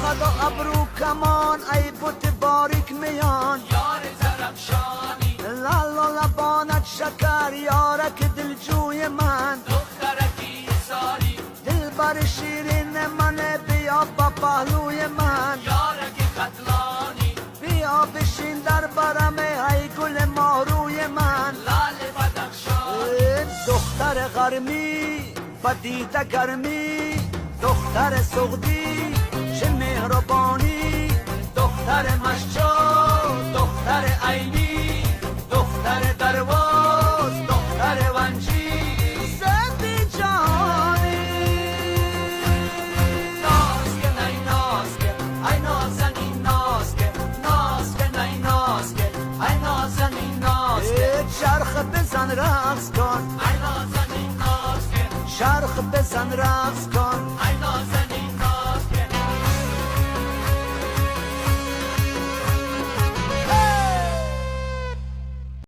خدا ابرو کمان ای بوت باریک میان یار زرفشانی لالا لبانت شکر یارک دلجوی من دخترکی ساری دل بر شیرین من بیا با پهلوی من یارک قتلانی بیا بشین در برم ای گل ماروی من لال بدخشانی دختر غرمی بدیده گرمی دختر سغدی چه مهربانی دختر مشجا دختر عینی دختر درواز دختر ونجی زندی جهانی نازکه نی نازکه ای نازنین نازکه نازکه نی نازکه ای نازنین نازکه چرخ بزن رقص کن ای نازنین نازکه چرخ بزن رقص کن